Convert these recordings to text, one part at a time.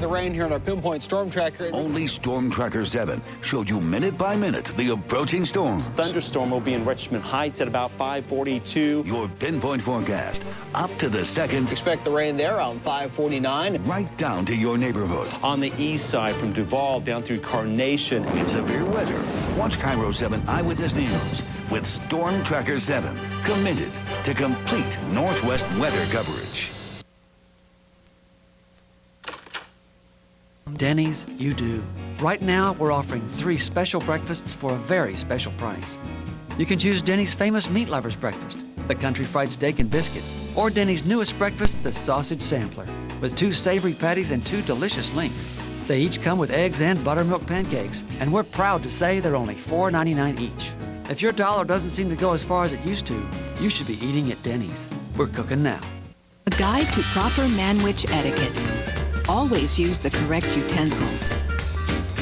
the rain here on our Pinpoint Storm Tracker. Only Storm Tracker 7 showed you minute by minute the approaching storms. Thunderstorm will be in Richmond Heights at about 5:42. Your Pinpoint forecast, up to the second. Expect the rain there around 5:49. Right down to your neighborhood. On the east side from Duval down through Carnation. In severe weather, watch Cairo 7 Eyewitness News with Storm Tracker 7, committed to complete Northwest weather coverage. Denny's, you do. Right now, we're offering 3 special breakfasts for a very special price. You can choose Denny's famous Meat Lovers Breakfast, the Country Fried Steak and Biscuits, or Denny's newest breakfast, the Sausage Sampler, with 2 savory patties and 2 delicious links. They each come with eggs and buttermilk pancakes, and we're proud to say they're only $4.99 each. If your dollar doesn't seem to go as far as it used to, you should be eating at Denny's. We're cooking now. A guide to proper manwich etiquette. Always use the correct utensils.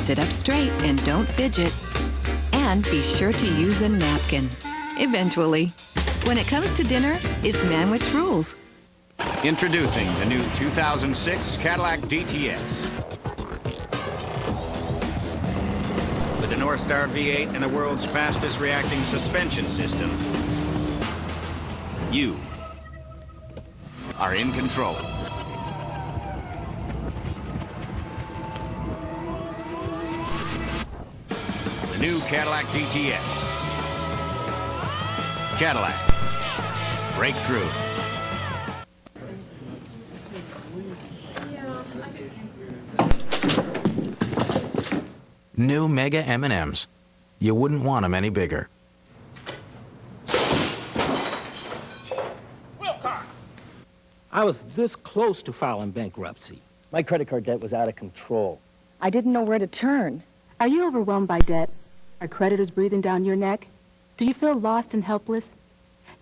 Sit up straight and don't fidget. And be sure to use a napkin. Eventually. When it comes to dinner, it's manwich rules. Introducing the new 2006 Cadillac DTS. With the North Star V8 and the world's fastest reacting suspension system, you are in control. The new Cadillac DTS. Cadillac. Breakthrough. New Mega M&Ms. You wouldn't want them any bigger. I was this close to filing bankruptcy. My credit card debt was out of control. I didn't know where to turn. Are you overwhelmed by debt? Are creditors breathing down your neck? Do you feel lost and helpless?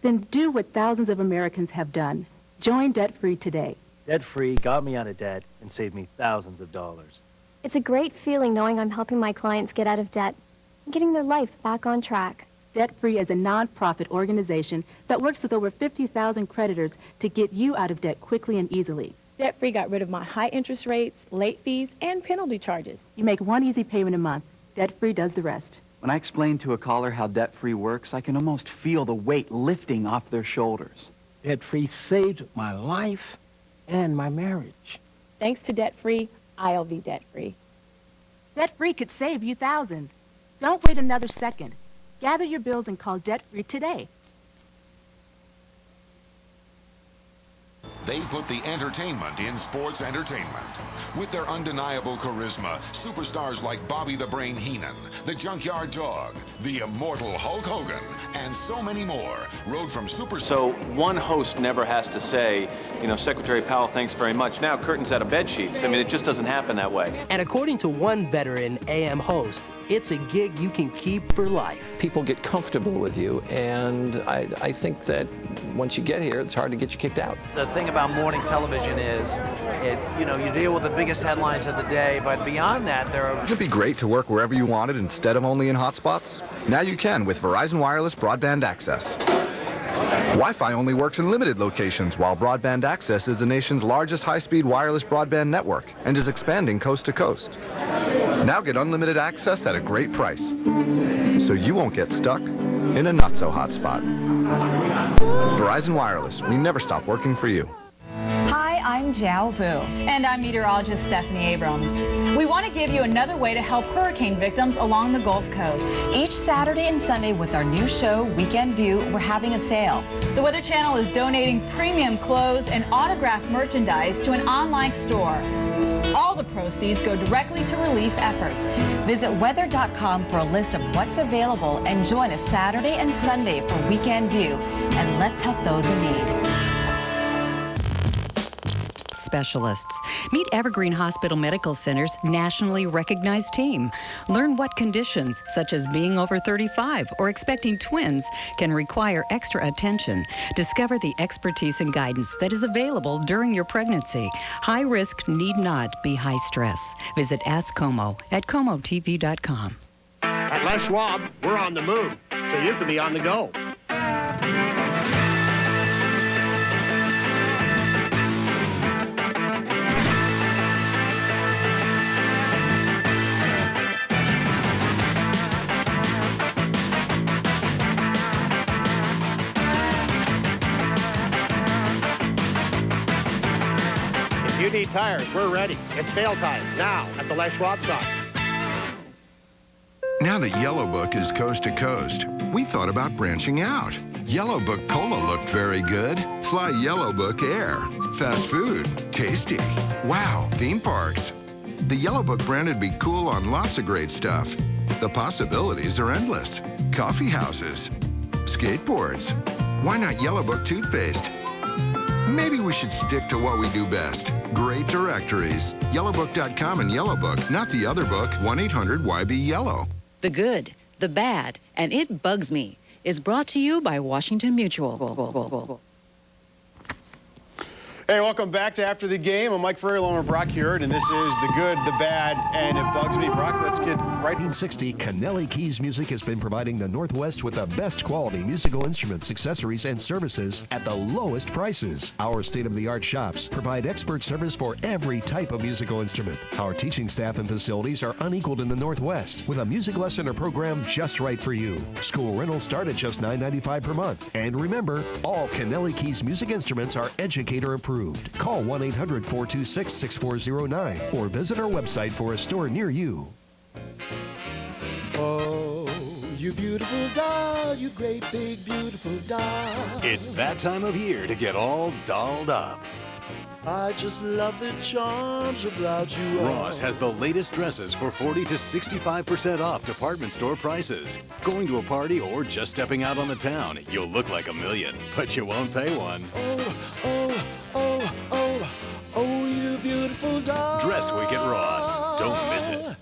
Then do what thousands of Americans have done. Join Debt-Free today. Debt-Free got me out of debt and saved me thousands of dollars. It's a great feeling knowing I'm helping my clients get out of debt and getting their life back on track. Debt-Free is a non-profit organization that works with over 50,000 creditors to get you out of debt quickly and easily. Debt-Free got rid of my high interest rates, late fees, and penalty charges. You make one easy payment a month. Debt-Free does the rest. When I explain to a caller how Debt-Free works, I can almost feel the weight lifting off their shoulders. Debt-Free saved my life and my marriage. Thanks to Debt-Free, I'll be debt-free. Debt-Free could save you thousands. Don't wait another second. Gather your bills and call Debt-Free today. They put the entertainment in sports entertainment. With their undeniable charisma, superstars like Bobby the Brain Heenan, the Junkyard Dog, the immortal Hulk Hogan, and so many more rode from super... So one host never has to say, you know, Secretary Powell, thanks very much. Now curtains out of bed sheets. I mean, it just doesn't happen that way. And according to one veteran AM host, it's a gig you can keep for life. People get comfortable with you, and I think that once you get here, it's hard to get you kicked out. The thing about morning television is, you deal with the biggest headlines of the day, but beyond that, there are... Wouldn't it be great to work wherever you wanted instead of only in hotspots? Now you can with Verizon Wireless Broadband Access. Wi-Fi only works in limited locations, while Broadband Access is the nation's largest high-speed wireless broadband network and is expanding coast to coast. Now get unlimited access at a great price, so you won't get stuck in a not-so-hot spot. Verizon Wireless, we never stop working for you. Hi, I'm Jiao Vu. And I'm meteorologist Stephanie Abrams. We want to give you another way to help hurricane victims along the Gulf Coast. Each Saturday and Sunday with our new show, Weekend View, we're having a sale. The Weather Channel is donating premium clothes and autographed merchandise to an online store. All the proceeds go directly to relief efforts. Visit weather.com for a list of what's available and join us Saturday and Sunday for Weekend View. And let's help those in need. Specialists. Meet Evergreen Hospital Medical Center's nationally recognized team. Learn what conditions, such as being over 35 or expecting twins, can require extra attention. Discover the expertise and guidance that is available during your pregnancy. High risk need not be high stress. Visit Ask Como at comotv.com. At Les Schwab, we're on the move, so you can be on the go. tires. We're ready. It's sale time now at the Les Schwab shop. Now that Yellow Book is coast to coast, we thought about branching out. Yellow Book Cola looked very good. Fly Yellow Book Air. Fast food. Tasty. Wow, theme parks. The Yellow Book brand would be cool on lots of great stuff. The possibilities are endless. Coffee houses. Skateboards. Why not Yellow Book toothpaste? Maybe we should stick to what we do best. Great directories. Yellowbook.com and Yellow Book, not the other book. 1-800-YB-YELLOW. The Good, the Bad, and It Bugs Me is brought to you by Washington Mutual. Hey, welcome back to After the Game. I'm Mike Ferry along with Brock Hewitt, and this is The Good, The Bad, and It Bugs Me. Brock, let's get right. 1960, Kennelly Keys Music has been providing the Northwest with the best quality musical instruments, accessories, and services at the lowest prices. Our state-of-the-art shops provide expert service for every type of musical instrument. Our teaching staff and facilities are unequaled in the Northwest, with a music lesson or program just right for you. School rentals start at just $9.95 per month. And remember, all Kennelly Keys music instruments are educator approved. Call 1-800-426-6409 or visit our website for a store near you. Oh, you beautiful doll, you great big beautiful doll. It's that time of year to get all dolled up. I just love the charms about you. Ross has the latest dresses for 40 to 65% off department store prices. Going to a party or just stepping out on the town, you'll look like $1 million, but you won't pay one. Oh, you beautiful doll. Dress Week at Ross. Don't miss it.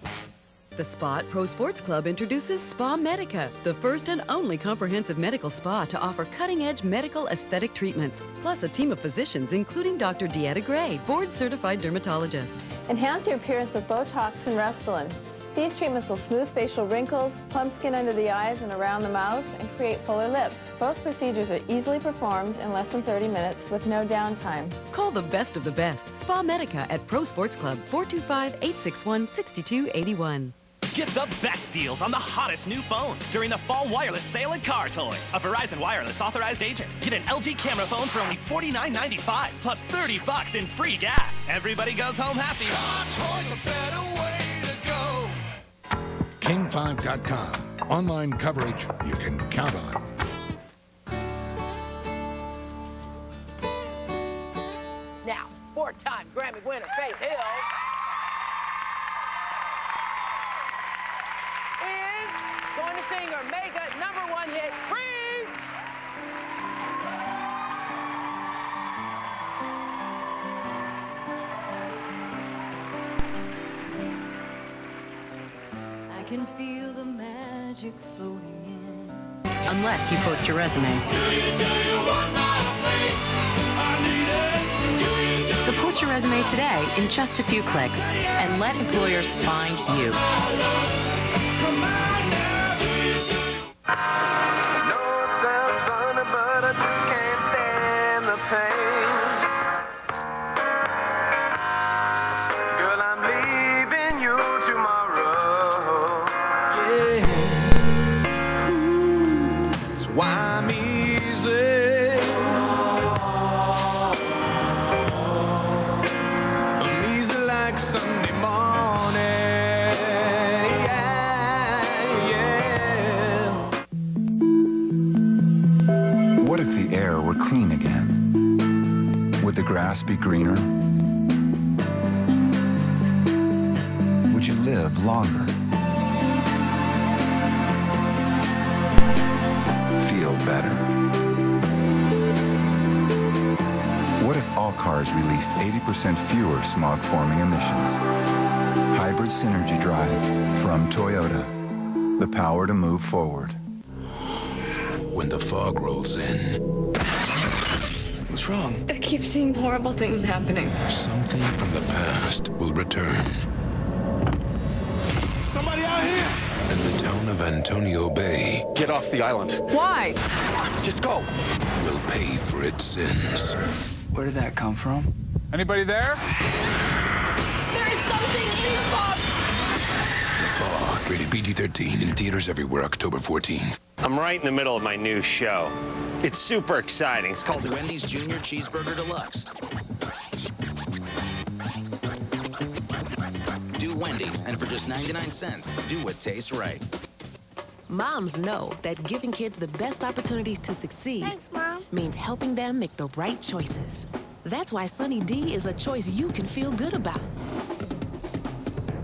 The Spa at Pro Sports Club introduces Spa Medica, the first and only comprehensive medical spa to offer cutting-edge medical aesthetic treatments, plus a team of physicians, including Dr. Deetta Gray, board-certified dermatologist. Enhance your appearance with Botox and Restylane. These treatments will smooth facial wrinkles, plump skin under the eyes and around the mouth, and create fuller lips. Both procedures are easily performed in less than 30 minutes with no downtime. Call the best of the best, Spa Medica at Pro Sports Club, 425-861-6281. Get the best deals on the hottest new phones during the fall wireless sale at Car Toys. A Verizon Wireless authorized agent. Get an LG camera phone for only $49.95 plus $30 in free gas. Everybody goes home happy. Car Toys, a better way to go. King5.com. Online coverage you can count on. Now, four-time Grammy winner Faith Hill is going to sing her mega #1 hit, Free! I can feel the magic floating in. Unless you post your resume. So post your resume today in just a few clicks and let employers find you. Why I'm easy. I'm easy like Sunday morning. Yeah. What if the air were clean again? Would the grass be greener? Would you live longer? Feel better? What if all cars released 80% fewer smog-forming emissions? Hybrid Synergy Drive from Toyota. The power to move forward. When the fog rolls in. What's wrong? I keep seeing horrible things happening. Something from the past will return. Somebody out here! And the town of Antonio Bay. Get off the island. Why? Just go. Will pay for its sins. Where did that come from? Anybody there? There is something in the fog! The Fog, rated PG-13, in theaters everywhere, October 14th. I'm right in the middle of my new show. It's super exciting. It's called Wendy's Junior Cheeseburger Deluxe. Wendy's, and for just 99 cents, do what tastes right. Moms know that giving kids the best opportunities to succeed means helping them make the right choices. That's why Sunny D is a choice you can feel good about.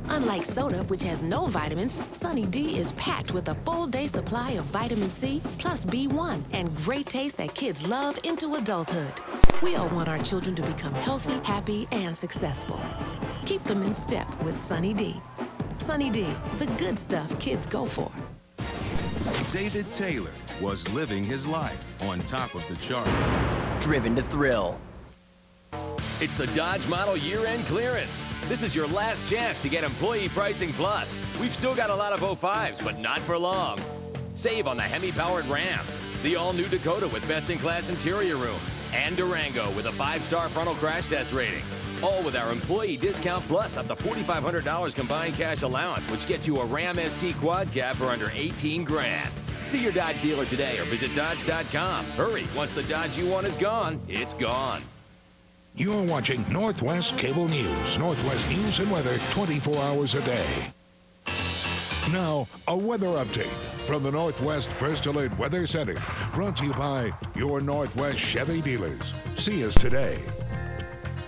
Unlike soda, which has no vitamins, Sunny D is packed with a full day supply of vitamin C plus B1 and great taste that kids love into adulthood. We all want our children to become healthy, happy, and successful. Keep them in step with Sunny D. Sunny D, the good stuff kids go for. David Taylor was living his life on top of the chart. Driven to thrill. It's the Dodge Model year-end clearance. This is your last chance to get Employee Pricing Plus. We've still got a lot of 05s, but not for long. Save on the Hemi-powered Ram, the all-new Dakota with best-in-class interior room, and Durango with a 5-star frontal crash test rating. All with our Employee Discount Plus up to $4,500 combined cash allowance, which gets you a Ram ST Quad Cab for under 18 grand. See your Dodge dealer today or visit Dodge.com. Hurry, once the Dodge you want is gone, it's gone. You're watching Northwest Cable News. Northwest News and weather 24 hours a day. Now, a weather update from the Northwest First Alert Weather Center. Brought to you by your Northwest Chevy dealers. See us today.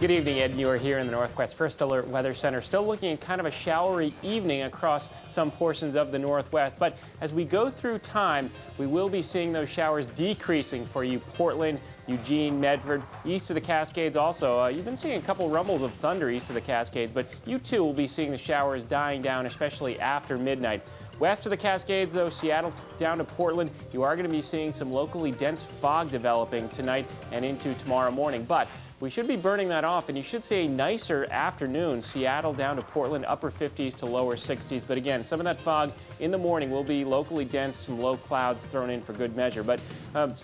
Good evening, Ed. You are here in the Northwest First Alert Weather Center. Still looking at kind of a showery evening across some portions of the Northwest. But as we go through time, we will be seeing those showers decreasing for you. Portland, Eugene, Medford, east of the Cascades also. You've been seeing a couple rumbles of thunder east of the Cascades, but you too will be seeing the showers dying down, especially after midnight. West of the Cascades, though, Seattle down to Portland, you are going to be seeing some locally dense fog developing tonight and into tomorrow morning. But we should be burning that off, and you should see a nicer afternoon. Seattle down to Portland, upper 50s to lower 60s. But again, some of that fog in the morning will be locally dense, some low clouds thrown in for good measure. But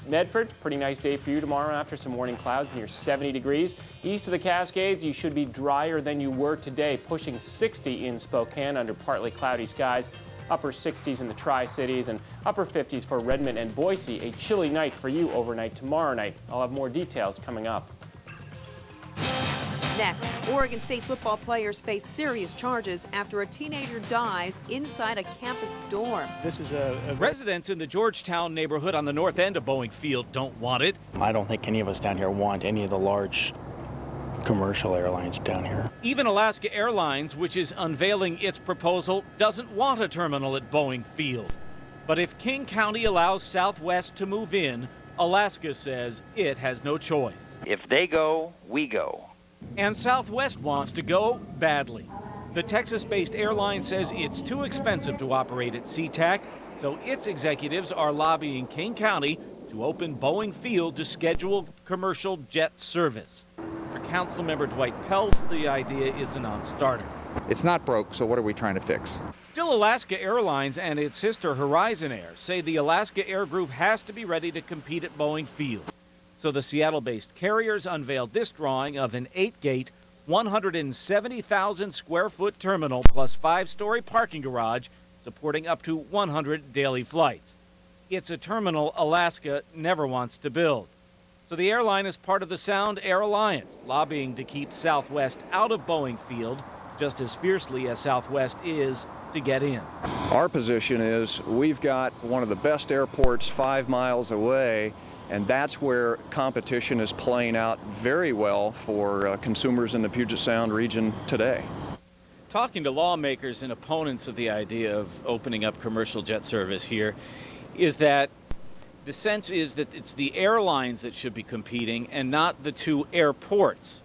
Medford, pretty nice day for you tomorrow after some morning clouds near 70 degrees. East of the Cascades, you should be drier than you were today, pushing 60 in Spokane under partly cloudy skies. Upper 60s in the Tri-Cities and upper 50s for Redmond and Boise. A chilly night for you overnight tomorrow night. I'll have more details coming up. Next, Oregon State football players face serious charges after a teenager dies inside a campus dorm. This is residents in the Georgetown neighborhood on the north end of Boeing Field don't want it. I don't think any of us down here want any of the large commercial airlines down here. Even Alaska Airlines, which is unveiling its proposal, doesn't want a terminal at Boeing Field. But if King County allows Southwest to move in, Alaska says it has no choice. If they go, we go. And Southwest wants to go badly. The Texas-based airline says it's too expensive to operate at SeaTac, so its executives are lobbying King County to open Boeing Field to scheduled commercial jet service. For Councilmember Dwight Peltz, the idea is a non-starter. It's not broke, so what are we trying to fix? Still, Alaska Airlines and its sister Horizon Air say the Alaska Air Group has to be ready to compete at Boeing Field. So the Seattle-based carriers unveiled this drawing of an 8-gate, 170,000 square foot terminal plus 5-story parking garage supporting up to 100 daily flights. It's a terminal Alaska never wants to build. So the airline is part of the Sound Air Alliance, lobbying to keep Southwest out of Boeing Field just as fiercely as Southwest is to get in. Our position is we've got one of the best airports 5 miles away, and that's where competition is playing out very well for consumers in the Puget Sound region today. Talking to lawmakers and opponents of the idea of opening up commercial jet service here is that the sense is that it's the airlines that should be competing and not the two airports.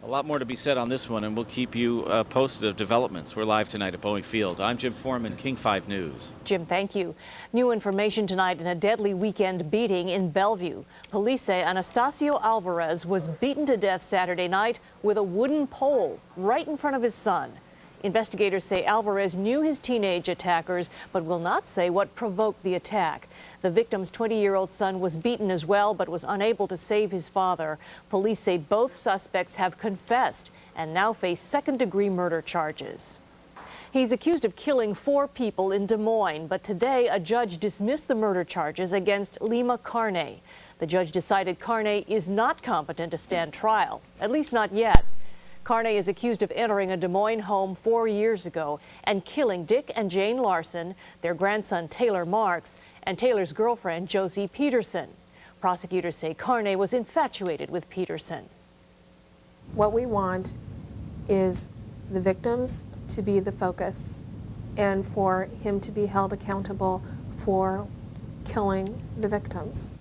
A lot more to be said on this one, and we'll keep you posted of developments. We're live tonight at Boeing Field. I'm Jim Foreman, King 5 News. Jim, thank you. New information tonight in a deadly weekend beating in Bellevue. Police say Anastasio Alvarez was beaten to death Saturday night with a wooden pole right in front of his son. Investigators say Alvarez knew his teenage attackers, but will not say what provoked the attack. The victim's 20-year-old son was beaten as well, but was unable to save his father. Police say both suspects have confessed and now face second-degree murder charges. He's accused of killing 4 people in Des Moines, but today a judge dismissed the murder charges against Lima Carney. The judge decided Carney is not competent to stand trial, at least not yet. Carney is accused of entering a Des Moines home 4 years ago and killing Dick and Jane Larson, their grandson Taylor Marks, and Taylor's girlfriend Josie Peterson. Prosecutors say Carney was infatuated with Peterson. What we want is the victims to be the focus and for him to be held accountable for killing the victims.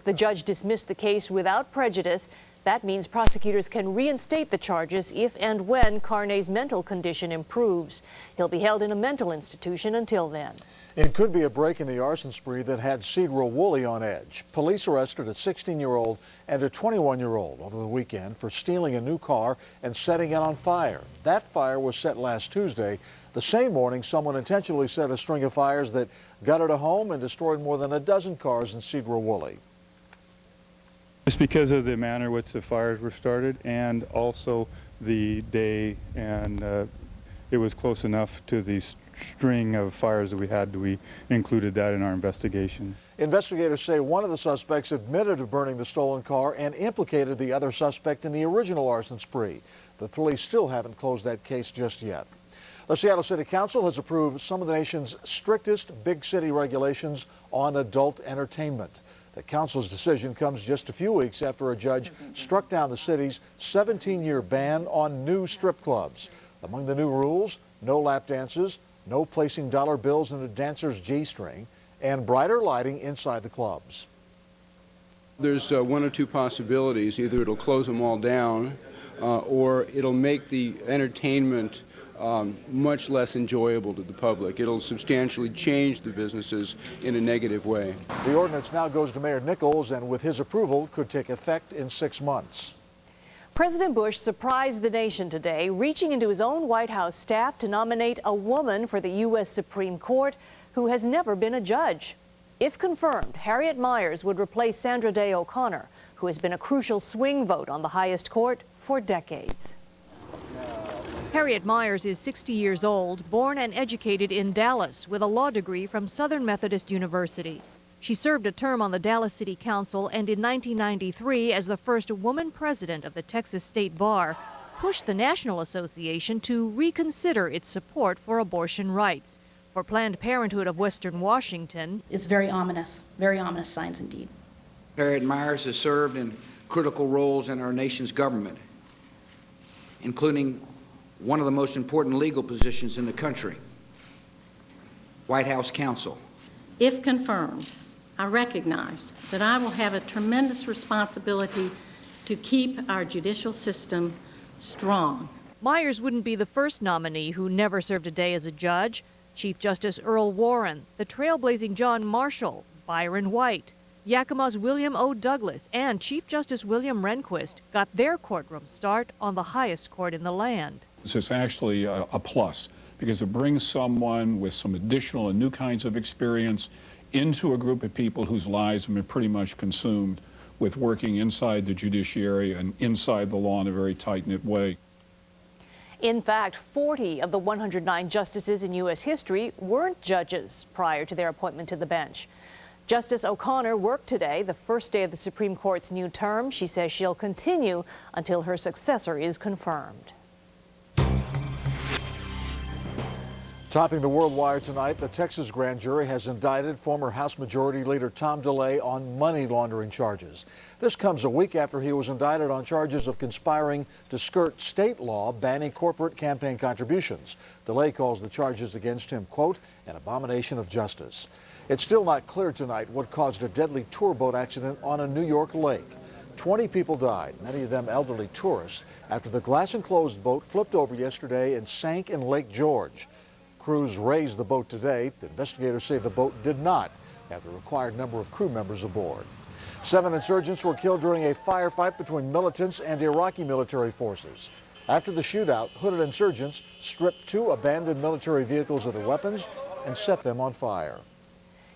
The judge dismissed the case without prejudice. That means prosecutors can reinstate the charges if and when Carney's mental condition improves. He'll be held in a mental institution until then. It could be a break in the arson spree that had Cedral Woolley on edge. Police arrested a 16-year-old and a 21-year-old over the weekend for stealing a new car and setting it on fire. That fire was set last Tuesday. The same morning, someone intentionally set a string of fires that gutted a home and destroyed more than a dozen cars in Cedral Woolley. Just because of the manner in which the fires were started and also the day, and it was close enough to the string of fires that we included that in our investigation. Investigators say one of the suspects admitted to burning the stolen car and implicated the other suspect in the original arson spree. But police still haven't closed that case just yet. The Seattle City Council has approved some of the nation's strictest big city regulations on adult entertainment. The council's decision comes just a few weeks after a judge struck down the city's 17-year ban on new strip clubs. Among the new rules, no lap dances, no placing dollar bills in a dancer's G-string, and brighter lighting inside the clubs. There's one or two possibilities. Either it'll close them all down or it'll make the entertainment much less enjoyable to the public. It'll substantially change the businesses in a negative way. The ordinance now goes to Mayor Nichols and with his approval could take effect in 6 months. President Bush surprised the nation today, reaching into his own White House staff to nominate a woman for the U.S. Supreme Court who has never been a judge. If confirmed, Harriet Miers would replace Sandra Day O'Connor, who has been a crucial swing vote on the highest court for decades. Harriet Miers is 60 years old, born and educated in Dallas with a law degree from Southern Methodist University. She served a term on the Dallas City Council and in 1993, as the first woman president of the Texas State Bar, pushed the National Association to reconsider its support for abortion rights. For Planned Parenthood of Western Washington, it's very ominous signs indeed. Harriet Miers has served in critical roles in our nation's government, including one of the most important legal positions in the country, White House counsel. If confirmed, I recognize that I will have a tremendous responsibility to keep our judicial system strong. Miers wouldn't be the first nominee who never served a day as a judge. Chief Justice Earl Warren, the trailblazing John Marshall, Byron White, Yakima's William O. Douglas, and Chief Justice William Rehnquist got their courtroom start on the highest court in the land. This is actually a plus because it brings someone with some additional and new kinds of experience into a group of people whose lives have been pretty much consumed with working inside the judiciary and inside the law in a very tight-knit way. In fact, 40 of the 109 justices in U.S. history weren't judges prior to their appointment to the bench. Justice O'Connor worked today, the first day of the Supreme Court's new term. She says she'll continue until her successor is confirmed. Topping the world wire tonight, the Texas grand jury has indicted former House Majority Leader Tom DeLay on money laundering charges. This comes a week after he was indicted on charges of conspiring to skirt state law banning corporate campaign contributions. DeLay calls the charges against him, quote, an abomination of justice. It's still not clear tonight what caused a deadly tour boat accident on a New York lake. 20 people died, many of them elderly tourists, after the glass-enclosed boat flipped over yesterday and sank in Lake George. Crews raised the boat today. The investigators say the boat did not have the required number of crew members aboard. 7 insurgents were killed during a firefight between militants and Iraqi military forces. After the shootout, hooded insurgents stripped 2 abandoned military vehicles of their weapons and set them on fire.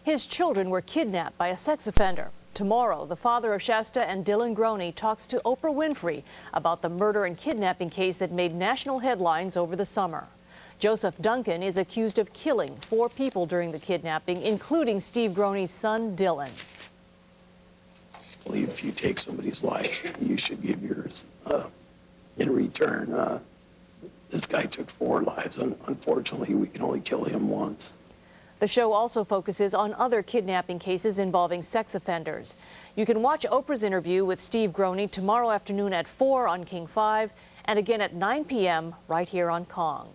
His children were kidnapped by a sex offender. Tomorrow, the father of Shasta and Dylan Groney talks to Oprah Winfrey about the murder and kidnapping case that made national headlines over the summer. Joseph Duncan is accused of killing 4 people during the kidnapping, including Steve Groney's son, Dylan. I believe if you take somebody's life, you should give yours in return. This guy took 4 lives, and unfortunately, we can only kill him once. The show also focuses on other kidnapping cases involving sex offenders. You can watch Oprah's interview with Steve Groney tomorrow afternoon at 4 on King 5 and again at 9 p.m. right here on Kong.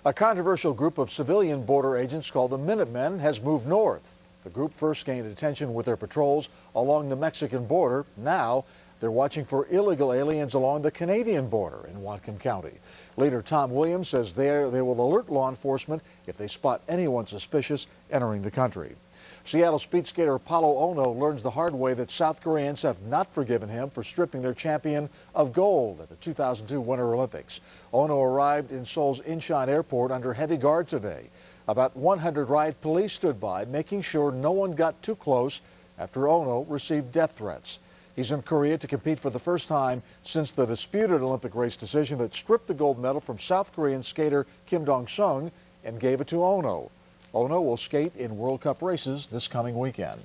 A controversial group of civilian border agents called the Minutemen has moved north. The group first gained attention with their patrols along the Mexican border. Now they're watching for illegal aliens along the Canadian border in Whatcom County. Leader Tom Williams says they will alert law enforcement if they spot anyone suspicious entering the country. Seattle speed skater Paulo Ono learns the hard way that South Koreans have not forgiven him for stripping their champion of gold at the 2002 Winter Olympics. Ono arrived in Seoul's Incheon Airport under heavy guard today. About 100 riot police stood by, making sure no one got too close after Ono received death threats. He's in Korea to compete for the first time since the disputed Olympic race decision that stripped the gold medal from South Korean skater Kim Dong-sung and gave it to Ono. Ono will skate in World Cup races this coming weekend.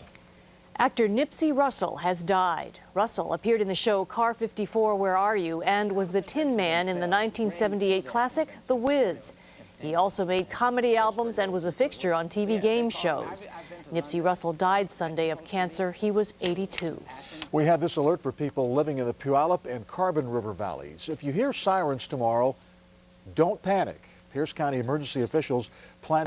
Actor Nipsey Russell has died. Russell appeared in the show Car 54, Where Are You? And was the Tin Man in the 1978 classic The Wiz. He also made comedy albums and was a fixture on TV game shows. Nipsey Russell died Sunday of cancer. He was 82. We have this alert for people living in the Puyallup and Carbon River valleys. If you hear sirens tomorrow, don't panic. Pierce County emergency officials plan